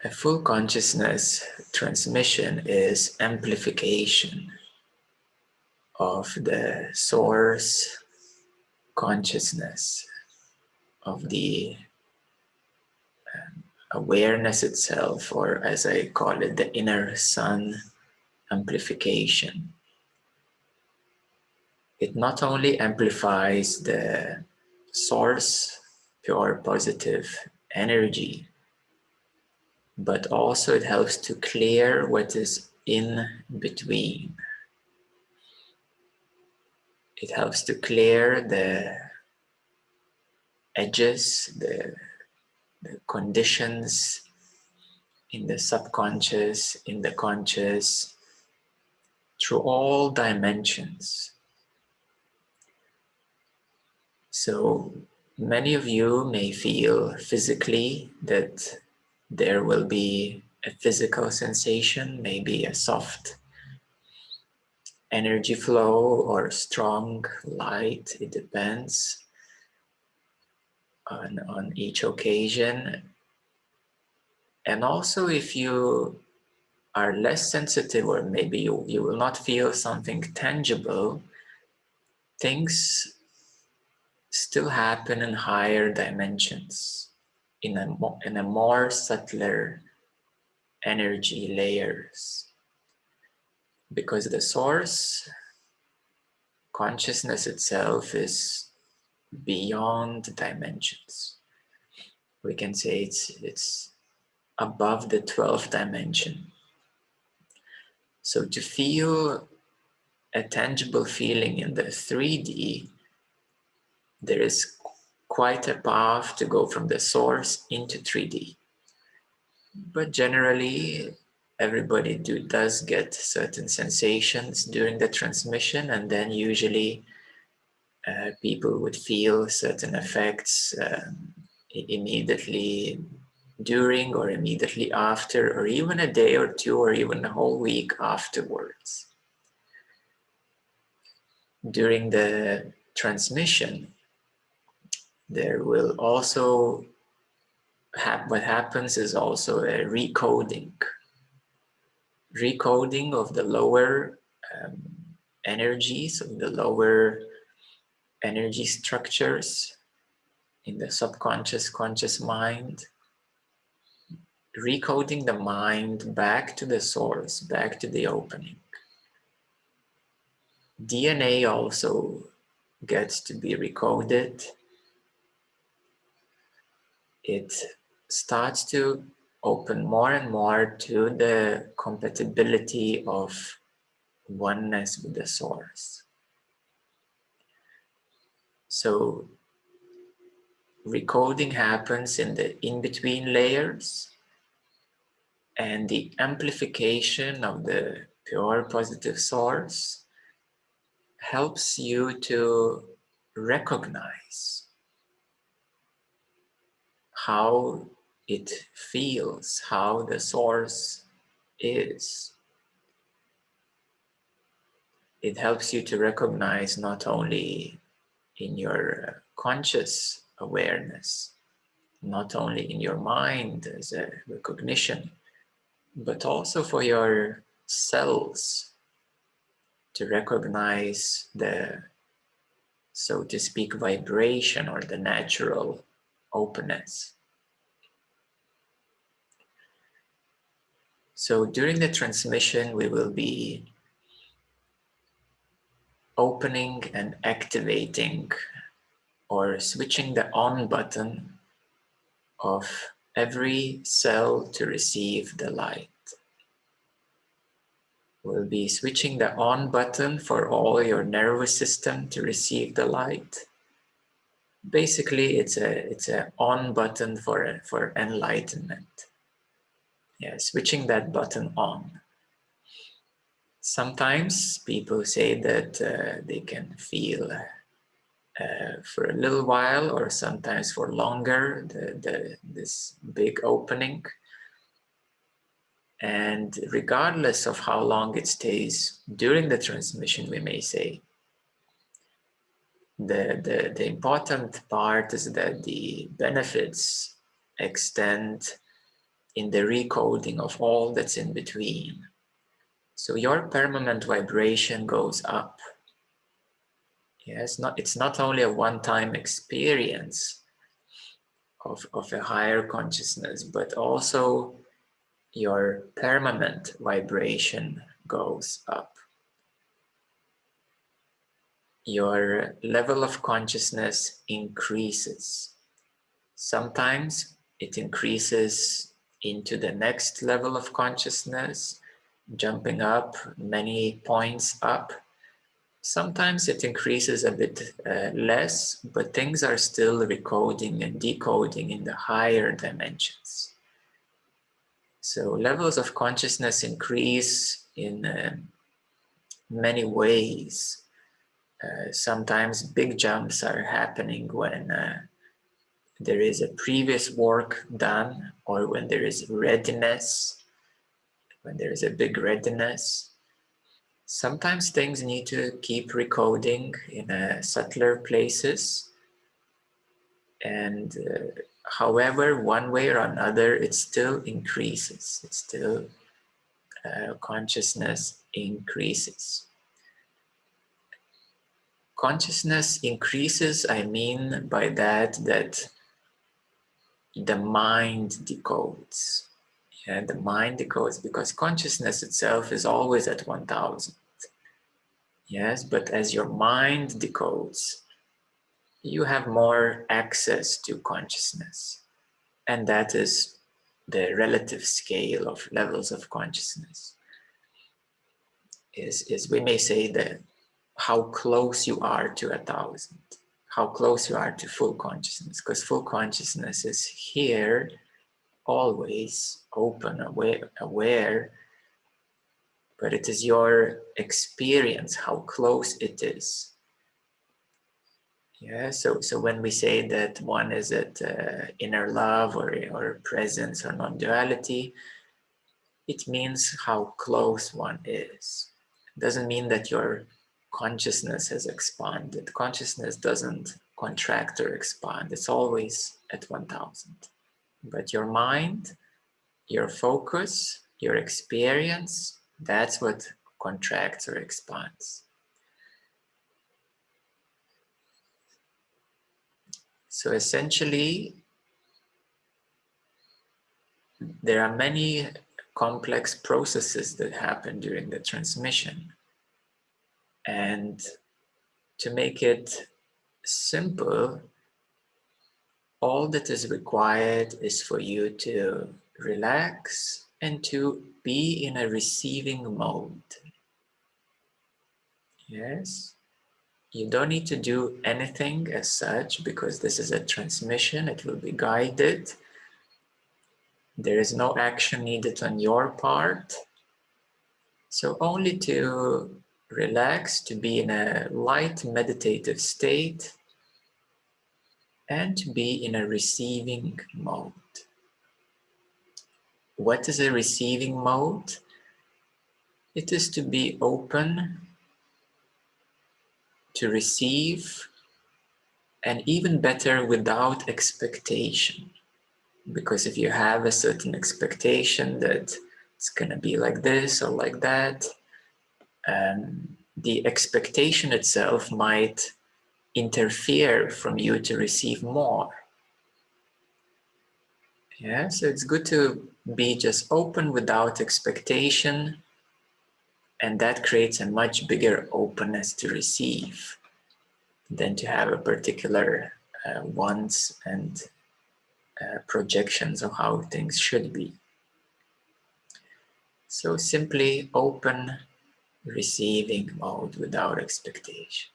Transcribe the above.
A full consciousness transmission is amplification of the source consciousness, of the awareness itself, or as I call it, the inner sun amplification. It not only amplifies the source, pure positive energy, but also it helps to clear what is in between. It helps to clear the edges, the conditions in the subconscious, in the conscious, through all dimensions. So many of you may feel physically that there will be a physical sensation, maybe a soft energy flow or strong light. It depends on each occasion. And also if you are less sensitive, or maybe you will not feel something tangible, things still happen in higher dimensions, in a more subtler energy layers. Because the source consciousness itself is beyond dimensions. We can say it's above the 12th dimension. So to feel a tangible feeling in the 3D, there is quite a path to go from the source into 3D. But generally, everybody does get certain sensations during the transmission, and then usually people would feel certain effects immediately during or immediately after, or even a day or two, or even a whole week afterwards. During the transmission, there will also what happens is also a recoding of the lower energies, of the lower energy structures in the subconscious, conscious mind, recoding the mind back to the source, back to the opening. DNA also gets to be recoded. It starts to open more and more to the compatibility of oneness with the source. So recoding happens in the in-between layers, and the amplification of the pure positive source helps you to recognize how it feels, how the source is. It helps you to recognize not only in your conscious awareness, not only in your mind as a recognition, but also for your cells to recognize the, so to speak, vibration or the natural openness. So during the transmission, we will be opening and activating or switching the on button of every cell to receive the light. We'll be switching the on button for all your nervous system to receive the light. Basically, it's a on button for enlightenment. Yeah, switching that button on. Sometimes people say that they can feel for a little while, or sometimes for longer, this big opening. And regardless of how long it stays during the transmission, we may say, the important part is that the benefits extend in the recoding of all that's in between. So your permanent vibration goes up. Yes, it's not only a one-time experience of a higher consciousness, but also your permanent vibration goes up. Your level of consciousness increases. Sometimes it increases into the next level of consciousness, jumping up many points up. Sometimes it increases a bit less, but things are still recoding and decoding in the higher dimensions. So levels of consciousness increase in many ways. Sometimes big jumps are happening when there is a previous work done, or when there is readiness, when there is a big readiness. Sometimes things need to keep recoding in subtler places, and however, one way or another, it still increases. It still consciousness increases. Consciousness increases, I mean by that the mind decodes. Yeah, the mind decodes, because consciousness itself is always at 1000. Yes, but as your mind decodes, you have more access to consciousness. And that is the relative scale of levels of consciousness. Is we may say that how close you are to 1000, how close you are to full consciousness, because full consciousness is here, always open, aware, but it is your experience how close it is. Yeah, so when we say that one is at inner love or presence or non-duality, it means how close one is. It doesn't mean that your consciousness has expanded. Consciousness doesn't contract or expand. It's always at 1000. But your mind, your focus, your experience, that's what contracts or expands. So essentially, there are many complex processes that happen during the transmission. And to make it simple, all that is required is for you to relax and to be in a receiving mode. Yes? You don't need to do anything as such, because this is a transmission, it will be guided. There is no action needed on your part. So only to relax, to be in a light meditative state, and to be in a receiving mode. What is a receiving mode? It is to be open to receive, and even better, without expectation. Because if you have a certain expectation that it's going to be like this or like that, the expectation itself might interfere from you to receive more. Yeah, so it's good to be just open without expectation, and that creates a much bigger openness to receive than to have a particular wants and projections of how things should be. So simply open receiving mode without expectation.